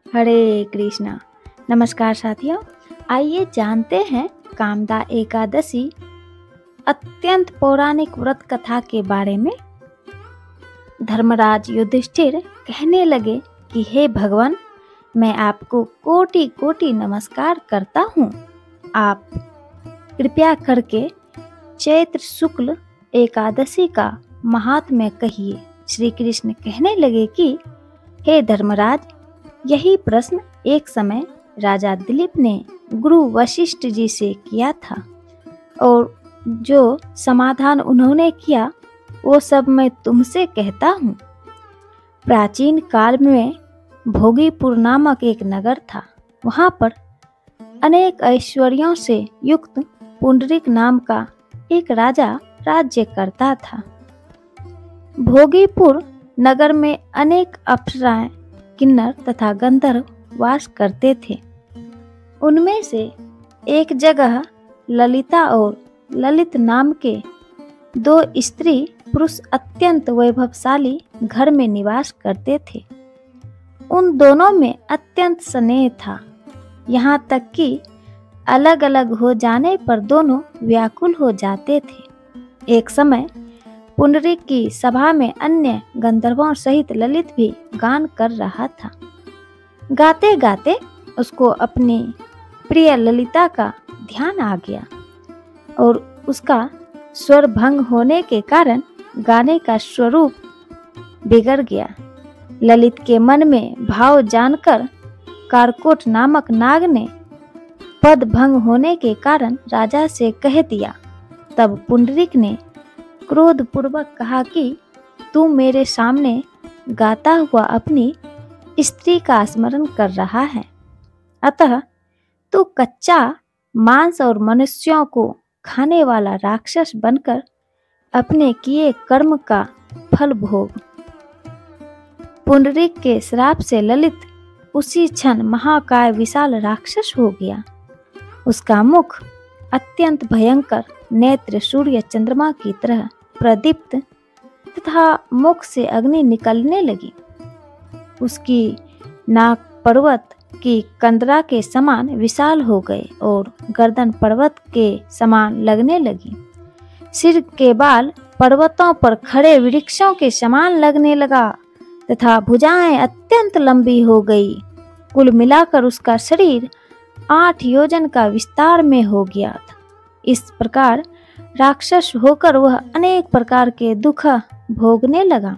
हरे कृष्णा। नमस्कार साथियों, आइए जानते हैं कामदा एकादशी अत्यंत पौराणिक व्रत कथा के बारे में। धर्मराज युधिष्ठिर कहने लगे कि हे भगवान, मैं आपको कोटि कोटि नमस्कार करता हूँ। आप कृपया करके चैत्र शुक्ल एकादशी का महात्म्य कहिए। श्री कृष्ण कहने लगे कि हे धर्मराज, यही प्रश्न एक समय राजा दिलीप ने गुरु वशिष्ठ जी से किया था और जो समाधान उन्होंने किया वो सब मैं तुमसे कहता हूँ। प्राचीन काल में भोगीपुर नामक एक नगर था। वहाँ पर अनेक ऐश्वर्यों से युक्त पुंडरीक नाम का एक राजा राज्य करता था। भोगीपुर नगर में अनेक अप्सराएं, किन्नर तथा गंधर्व वास करते थे। उनमें से एक जगह ललिता और ललित नाम के दो स्त्री पुरुष अत्यंत वैभवशाली घर में निवास करते थे। उन दोनों में अत्यंत स्नेह था, यहाँ तक कि अलग अलग हो जाने पर दोनों व्याकुल हो जाते थे। एक समय पुंडरीक की सभा में अन्य गंधर्वों सहित ललित भी गान कर रहा था। गाते गाते उसको अपनी प्रिय ललिता का ध्यान आ गया और उसका स्वर भंग होने के कारण गाने का स्वरूप बिगड़ गया। ललित के मन में भाव जानकर कारकोट नामक नाग ने पद भंग होने के कारण राजा से कह दिया। तब पुंडरीक ने क्रोध पूर्वक कहा कि तू मेरे सामने गाता हुआ अपनी स्त्री का स्मरण कर रहा है, अतः तू कच्चा मांस और मनुष्यों को खाने वाला राक्षस बनकर अपने किए कर्म का फल भोग। पुंडरीक के श्राप से ललित उसी क्षण महाकाय विशाल राक्षस हो गया। उसका मुख अत्यंत भयंकर, नेत्र सूर्य चंद्रमा की तरह प्रदीप्त तथा मुख से अग्नि निकलने लगी। उसकी नाक पर्वत की कंदरा के समान विशाल हो गए और गर्दन पर्वत के समान लगने लगी। सिर के बाल पर्वतों पर खड़े वृक्षों के समान लगने लगा तथा भुजाएं अत्यंत लंबी हो गई। कुल मिलाकर उसका शरीर 8 योजन का विस्तार में हो गया था। इस प्रकार राक्षस होकर वह अनेक प्रकार के दुख भोगने लगा।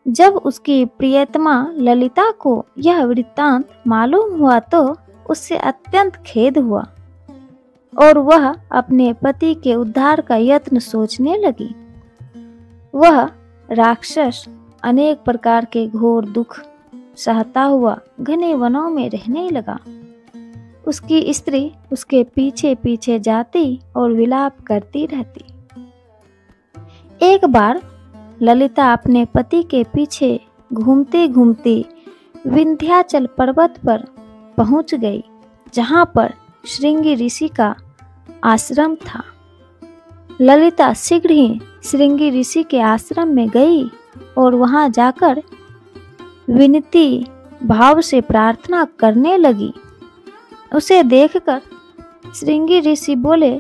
जब उसकी प्रियतमा ललिता को यह वृत्तांत मालूम हुआ तो उससे अत्यंत खेद हुआ और वह अपने पति के उद्धार का यत्न सोचने लगी। वह राक्षस अनेक प्रकार के घोर दुख सहता हुआ घने वनों में रहने लगा। उसकी स्त्री उसके पीछे पीछे जाती और विलाप करती रहती। एक बार ललिता अपने पति के पीछे घूमती घूमती विंध्याचल पर्वत पर पहुंच गई, जहां पर श्रृंगी ऋषि का आश्रम था। ललिता शीघ्र ही श्रृंगी ऋषि के आश्रम में गई और वहां जाकर विनती भाव से प्रार्थना करने लगी। उसे देखकर श्रृंगी ऋषि बोले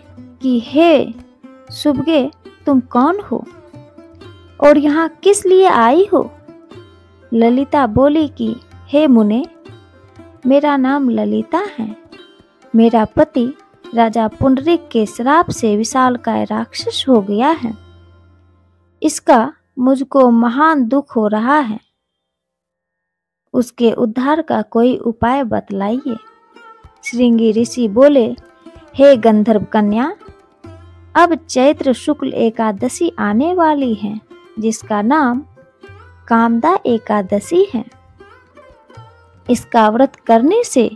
कि हे सुभगे, तुम कौन हो और यहाँ किस लिए आई हो? ललिता बोली कि हे मुने, मेरा नाम ललिता है। मेरा पति राजा पुंडरीक के श्राप से विशालकाय राक्षस हो गया है। इसका मुझको महान दुख हो रहा है। उसके उद्धार का कोई उपाय बतलाइए। श्रृंगी ऋषि बोले, हे गंधर्व कन्या, अब चैत्र शुक्ल एकादशी आने वाली है, जिसका नाम कामदा एकादशी है। इसका व्रत करने से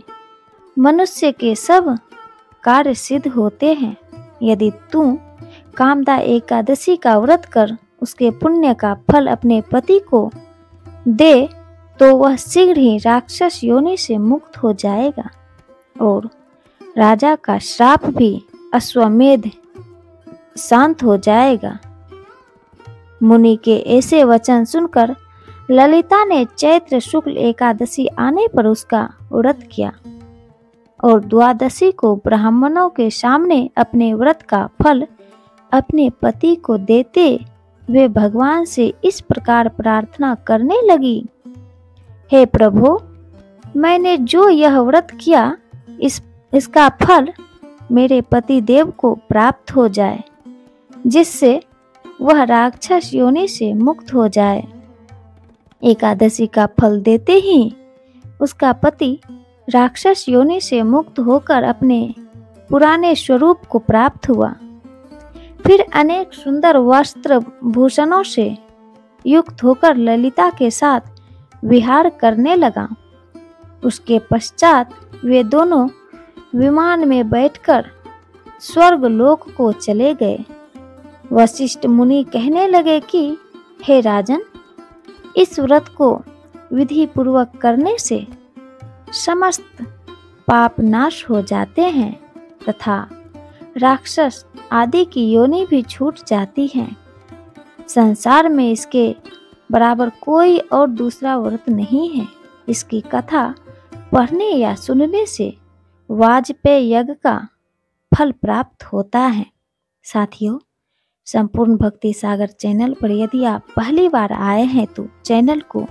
मनुष्य के सब कार्य सिद्ध होते हैं। यदि तू कामदा एकादशी का व्रत कर उसके पुण्य का फल अपने पति को दे तो वह शीघ्र ही राक्षस योनि से मुक्त हो जाएगा और राजा का श्राप भी अश्वमेध शांत हो जाएगा। मुनि के ऐसे वचन सुनकर ललिता ने चैत्र शुक्ल एकादशी आने पर उसका व्रत किया और द्वादशी को ब्राह्मणों के सामने अपने व्रत का फल अपने पति को देते वे भगवान से इस प्रकार प्रार्थना करने लगी। हे प्रभु, मैंने जो यह व्रत किया इसका फल मेरे पति देव को प्राप्त हो जाए, जिससे वह राक्षस योनि से मुक्त हो जाए। एकादशी का फल देते ही उसका पति राक्षस योनि से मुक्त होकर अपने पुराने स्वरूप को प्राप्त हुआ। फिर अनेक सुंदर वस्त्र भूषणों से युक्त होकर ललिता के साथ विहार करने लगा। उसके पश्चात वे दोनों विमान में बैठकर स्वर्ग लोक को चले गए। वशिष्ठ मुनि कहने लगे कि हे राजन, इस व्रत को विधि पूर्वक करने से समस्त पाप नाश हो जाते हैं तथा राक्षस आदि की योनि भी छूट जाती है। संसार में इसके बराबर कोई और दूसरा व्रत नहीं है। इसकी कथा पढ़ने या सुनने से वाजपेय यज्ञ का फल प्राप्त होता है। साथियों, संपूर्ण भक्ति सागर चैनल पर यदि आप पहली बार आए हैं तो चैनल को